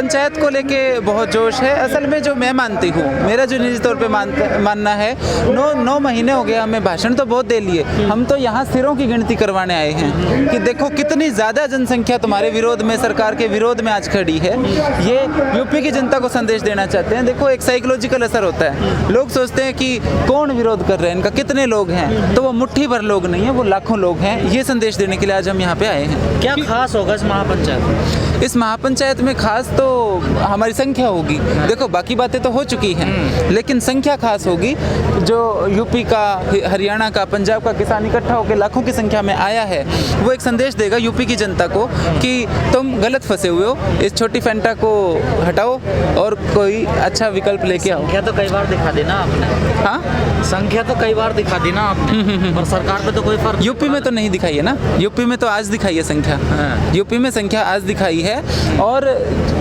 पंचायत को लेके बहुत जोश है। असल में जो मैं मानती हूँ, मेरा जो निजी तौर पे मानना है, 9 महीने हो गए हमें भाषण तो बहुत दे लिए, हम तो यहाँ सिरों की गिनती करवाने आए हैं कि देखो कितनी ज़्यादा जनसंख्या तुम्हारे विरोध में, सरकार के विरोध में आज खड़ी है। ये यूपी की जनता को संदेश देना चाहते हैं। देखो एक साइकोलॉजिकल असर होता है, लोग सोचते हैं कि कौन विरोध कर रहे हैं, इनका कितने लोग हैं, तो वो मुट्ठी भर लोग नहीं है, वो लाखों लोग हैं। ये संदेश देने के लिए आज हम यहाँ पे आए हैं। क्या खास होगा इस महापंचायत में? इस महापंचायत में खास तो हमारी संख्या होगी। देखो बाकी बातें तो हो चुकी हैं, लेकिन संख्या खास होगी। जो यूपी का, हरियाणा का, पंजाब का किसान इकट्ठा होकर लाखों की संख्या में आया है, वो एक संदेश देगा यूपी की जनता को कि तुम गलत फंसे हुए हो, इस छोटी फैंटा को हटाओ और कोई अच्छा विकल्प लेके आओ। संख्या तो कई बार दिखा देना आपने। हाँ, संख्या तो कई बार दिखा दी ना आपने, और सरकार पे तो कोई फर्क। यूपी में तो नहीं दिखाई है ना, यूपी में तो आज दिखाई है संख्या। यूपी में संख्या आज दिखाई है, और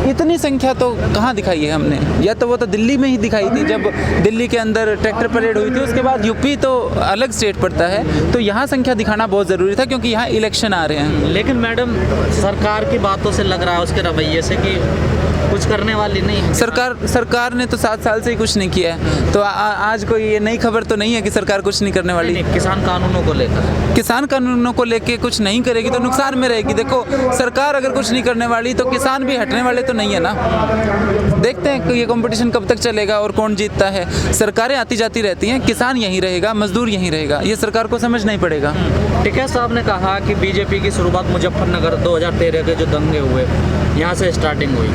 इतनी संख्या तो कहाँ दिखाई है हमने, या तो वो तो दिल्ली में ही दिखाई थी, जब दिल्ली के अंदर ट्रैक्टर परेड हुई थी। उसके बाद यूपी तो अलग स्टेट पड़ता है, तो यहाँ संख्या दिखाना बहुत ज़रूरी था, क्योंकि यहाँ इलेक्शन आ रहे हैं। लेकिन मैडम, सरकार की बातों से लग रहा है, उसके रवैये से, कि कुछ करने वाली नहीं। सरकार ने तो 7 साल से ही कुछ नहीं किया है, तो आज कोई ये नई खबर तो नहीं है कि सरकार कुछ नहीं करने वाली। नहीं, किसान कानूनों को लेकर, किसान कानूनों को लेके कुछ नहीं करेगी तो नुकसान में रहेगी। देखो सरकार अगर कुछ नहीं करने वाली तो किसान भी हटने वाले तो नहीं है ना। देखते हैं कि ये कंपटीशन कब तक चलेगा और कौन जीतता है। सरकारें आती जाती रहती हैं, किसान यहीं रहेगा, मजदूर यहीं रहेगा, ये सरकार को समझना ही पड़ेगा। टिकैत साहब ने कहा कि बीजेपी की शुरुआत मुजफ्फरनगर 2013 के जो दंगे हुए यहाँ से स्टार्टिंग हुई,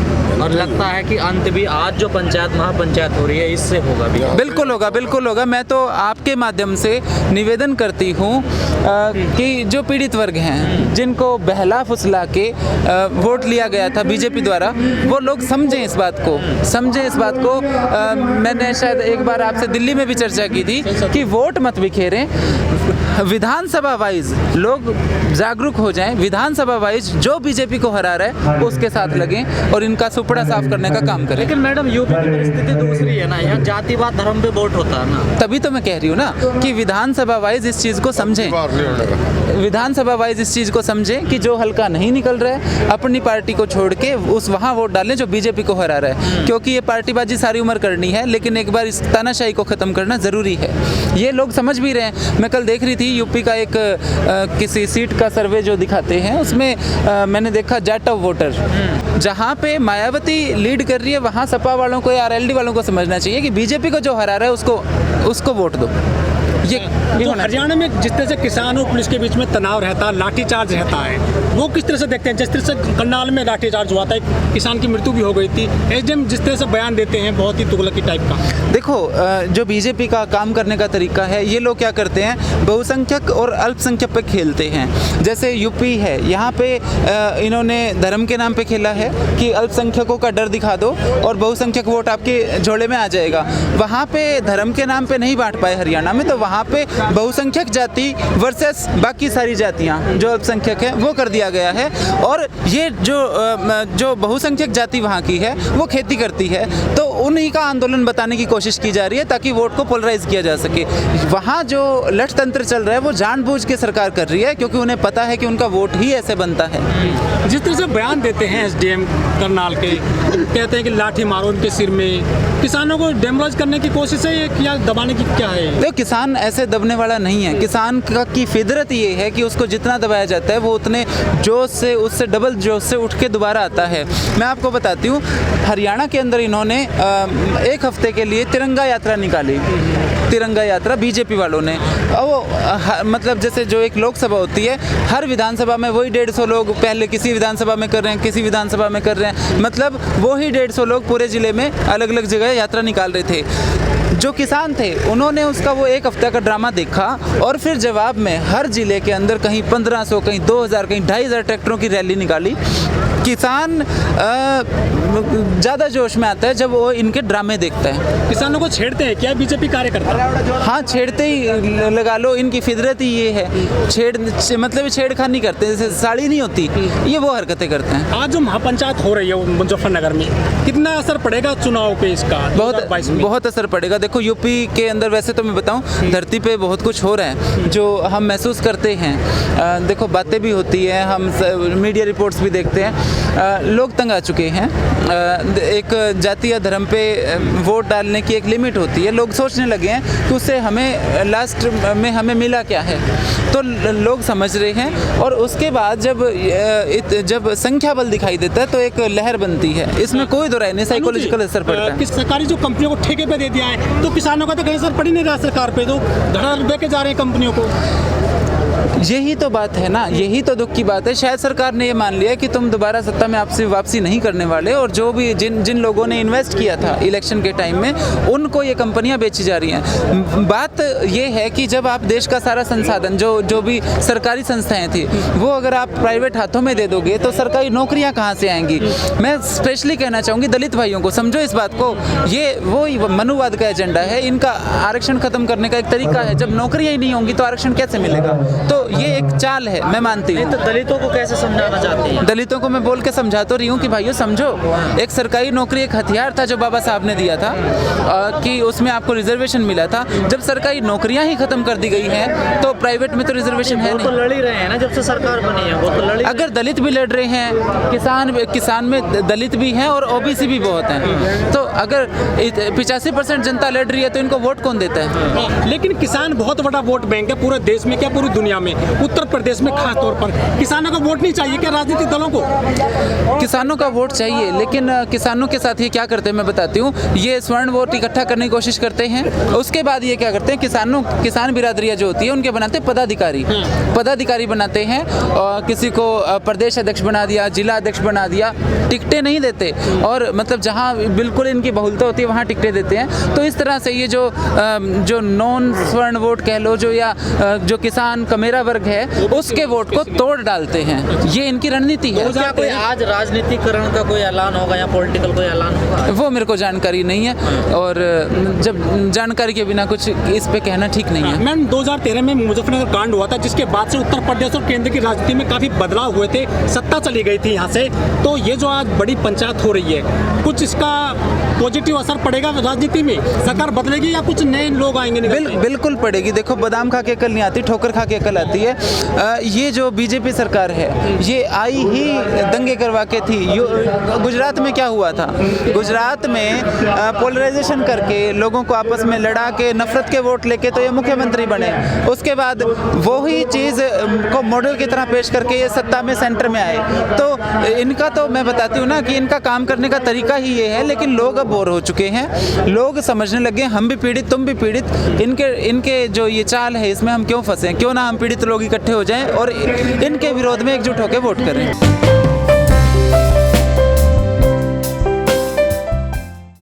और लगता है कि अंत भी आज जो पंचायत महापंचायत हो रही है इससे होगा भी। बिल्कुल होगा, बिल्कुल होगा। मैं तो आपके माध्यम से निवेदन करती हूँ कि जो पीड़ित वर्ग हैं, जिनको बहला फुसला के वोट लिया गया था बीजेपी द्वारा, वो लोग समझें इस बात को, समझें इस बात को। मैंने शायद एक बार आपसे दिल्ली में भी चर्चा की थी कि वोट मत बिखेरें, विधानसभा वाइज लोग जागरूक हो जाएं, विधानसभा वाइज जो बीजेपी को हरा रहा है उसके साथ लगें और इनका सुपड़ा साफ करने का काम करें। लेकिन मैडम, यूपी की परिस्थिति दूसरी है ना, यहाँ जातिवाद धर्म पे वोट होता है ना। तभी तो मैं कह रही हूँ ना कि विधानसभा वाइज इस चीज़ को समझें, विधानसभा वाइज इस चीज़ को समझें कि जो हल्का नहीं निकल रहा है अपनी पार्टी को छोड़ के उस वहाँ वोट डालें जो बीजेपी को हरा रहा है, क्योंकि ये पार्टीबाजी सारी उम्र करनी है, लेकिन एक बार इस तानाशाही को ख़त्म करना ज़रूरी है। ये लोग समझ भी रहे हैं। मैं कल देख रही थी यूपी का एक किसी सीट का सर्वे जो दिखाते हैं, उसमें मैंने देखा जाट ऑफ वोटर, जहाँ पे मायावती लीड कर रही है, वहाँ सपा वालों को या आरएलडी वालों को समझना चाहिए कि बीजेपी को जो हरा रहा है उसको वोट दो। ये जो हरियाणा में जिस तरह से किसान और पुलिस के बीच में तनाव रहता है, लाठीचार्ज रहता है, वो किस तरह से देखते हैं? जिस तरह से करनाल में लाठीचार्ज हुआ था, एक किसान की मृत्यु भी हो गई थी, एसडीएम जिस तरह से बयान देते हैं बहुत ही तुगलकी टाइप का। देखो जो बीजेपी का काम करने का तरीका है, ये लोग क्या करते हैं, बहुसंख्यक और अल्पसंख्यक पे खेलते हैं। जैसे यूपी है, यहाँ पे इन्होंने धर्म के नाम पे खेला है कि अल्पसंख्यकों का डर दिखा दो और बहुसंख्यक वोट आपके झोले में आ जाएगा। वहाँ पे धर्म के नाम पे नहीं बांट पाए हरियाणा में, तो वहाँ पे बहुसंख्यक जाति वर्सेस बाकी सारी जातियाँ जो अल्पसंख्यक है वो कर दिया गया है। और ये जो बहुसंख्यक जाति वहाँ की है वो खेती करती है, तो उन्हीं का आंदोलन बताने की कोशिश की जा रही है ताकि वोट को पोलराइज किया जा सके। वहाँ जो लठ तंत्र चल रहा है वो जानबूझ के सरकार कर रही है, क्योंकि उन्हें पता है कि उनका वोट ही ऐसे बनता है। जिस तरह से बयान देते हैं एसडीएम करनाल के, कहते हैं कि लाठी मारो उनके सिर में, किसानों को डेमोराइज करने की कोशिश है या दबाने की क्या है? देखो किसान ऐसे दबने वाला नहीं है। किसान की फितरत ये है कि उसको जितना दबाया जाता है वो उतने जोश से, उससे डबल जोश से उठ के दोबारा आता है। मैं आपको बताती हूँ, हरियाणा के अंदर इन्होंने 1 हफ्ते के लिए तिरंगा यात्रा निकाली, तिरंगा यात्रा बीजेपी वालों ने। वो मतलब जैसे जो एक लोकसभा होती है, हर विधानसभा में वही 150 लोग पहले किसी विधानसभा में कर रहे हैं, किसी विधानसभा में कर रहे हैं, मतलब वही 150 लोग पूरे ज़िले में अलग अलग जगह यात्रा निकाल रहे थे। जो किसान थे उन्होंने उसका वो 1 हफ्ते का ड्रामा देखा और फिर जवाब में हर ज़िले के अंदर कहीं 1500, कहीं 2000, कहीं 2500 ट्रैक्टरों की रैली निकाली। किसान ज़्यादा जोश में आता है जब वो इनके ड्रामे देखता है। किसानों को छेड़ते हैं क्या बीजेपी कार्यकर्ता? हाँ, छेड़ते ही लगा लो, इनकी फितरत ही ये है। मतलब छेड़खानी करते हैं, जैसे साड़ी नहीं होती, ये वो हरकतें करते हैं। आज जो महापंचायत हो रही है मुजफ्फरनगर में, कितना असर पड़ेगा चुनाव पे इसका? बहुत असर पड़ेगा। देखो यूपी के अंदर वैसे तो मैं बताऊं, धरती पे बहुत कुछ हो रहा है जो हम महसूस करते हैं। देखो बातें भी होती हैं, हम मीडिया रिपोर्ट्स भी देखते हैं। लोग तंग आ चुके हैं। एक जाति या धर्म पे वोट डालने की एक लिमिट होती है। लोग सोचने लगे हैं कि उससे हमें लास्ट में हमें मिला क्या है, तो लोग समझ रहे हैं। और उसके बाद जब संख्या बल दिखाई देता है तो एक लहर बनती है, इसमें कोई दो राय नहीं, साइकोलॉजिकल असर पड़ता है। सरकारी जो कंपनियों को ठेके पे दे दिया है, तो किसानों का तो कहीं असर पड़ ही नहीं रहा सरकार पे, तो धड़ाधड़ बेचे जा रहे हैं कंपनियों को। यही तो बात है ना, यही तो दुख की बात है। शायद सरकार ने ये मान लिया कि तुम दोबारा सत्ता में आपसे वापसी नहीं करने वाले, और जो भी जिन लोगों ने इन्वेस्ट किया था इलेक्शन के टाइम में, उनको ये कंपनियां बेची जा रही हैं। बात ये है कि जब आप देश का सारा संसाधन जो भी सरकारी संस्थाएं थी वो अगर आप प्राइवेट हाथों में दे दोगे तो सरकारी नौकरियां कहाँ से आएंगी। मैं स्पेशली कहना चाहूँगी दलित भाइयों को, समझो इस बात को, ये वो मनुवाद का एजेंडा है। इनका आरक्षण खत्म करने का एक तरीका है, जब नौकरियां ही नहीं होंगी तो आरक्षण कैसे मिलेगा। तो ये एक चाल है, मैं मानती हूँ। तो दलितों को कैसे समझाना चाहती हैं? दलितों को मैं बोल के समझा तो रही हूँ कि भाइयों समझो, एक सरकारी नौकरी एक हथियार था जो बाबा साहब ने दिया था कि उसमें आपको रिजर्वेशन मिला था। जब सरकारी नौकरियां ही खत्म कर दी गई हैं तो प्राइवेट में तो रिजर्वेशन है वो तो लड़ ही रहे हैं ना, जब से सरकार बनी है वो तो लड़। अगर दलित भी लड़ रहे हैं, किसान में दलित भी हैं और ओबीसी भी बहुत हैं, तो अगर 85% जनता लड़ रही है तो इनको वोट कौन देता है। लेकिन किसान बहुत बड़ा वोट बैंक है पूरे देश में, क्या पूरी दुनिया में, उत्तर प्रदेश में खास तौर पर किसानों का वोट नहीं चाहिए क्या राजनीतिक दलों को? किसानों का वोट चाहिए, लेकिन किसानों के साथ ये क्या करते हैं मैं बताती हूँ। ये स्वर्ण वोट इकट्ठा करने की कोशिश करते हैं, उसके बाद ये क्या करते हैं, किसान बिरादरियाँ जो होती है उनके बनाते हैं पदाधिकारी बनाते हैं, और किसी को प्रदेश अध्यक्ष बना दिया, जिला अध्यक्ष बना दिया, टिकटें नहीं देते, और मतलब जहाँ बिल्कुल इनकी बहुलता होती है वहाँ टिकटें देते हैं। तो इस तरह से ये जो नॉन स्वर्ण वोट कह लो, जो किसान कमेरा वर्ग है उसके वोट को तोड़ डालते हैं, ये इनकी रणनीति है। क्या कोई आज राजनीतिकरण का कोई ऐलान होगा या पॉलिटिकल कोई ऐलान होगा? वो मेरे को जानकारी नहीं है, और जब जानकारी के बिना कुछ इस पे कहना ठीक नहीं है। मैम 2013 में मुजफ्फरनगर कांड हुआ था, जिसके बाद से उत्तर प्रदेश और केंद्र की राजनीति में काफी बदलाव हुए थे, सत्ता चली गई थी यहाँ से। तो ये जो आज बड़ी पंचायत हो रही है, कुछ इसका पॉजिटिव असर पड़ेगा राजनीति में? सरकार बदलेगी या कुछ नए लोग आएंगे? बिल्कुल पड़ेगी। देखो, बादाम खा के अकल नहीं आती, ठोकर खा के अकल आती है। ये जो बीजेपी सरकार है ये आई ही दंगे करवा के थी। गुजरात में क्या हुआ था, गुजरात में पोलराइजेशन करके लोगों को आपस में लड़ा के नफरत के वोट लेके तो ये मुख्यमंत्री बने। उसके बाद वही चीज़ को मॉडल की तरह पेश करके ये सत्ता में सेंटर में आए। तो इनका तो मैं बताती हूँ ना कि इनका काम करने का तरीका ही ये है। लेकिन लोग अब बोर हो चुके हैं, लोग समझने लगे हम भी पीड़ित तुम भी पीड़ित, इनके जो ये चाल है इसमें हम क्यों फंसे, क्यों ना हम पीड़ित लोग इकट्ठे हो जाएं और इनके विरोध में एकजुट होकर वोट करें।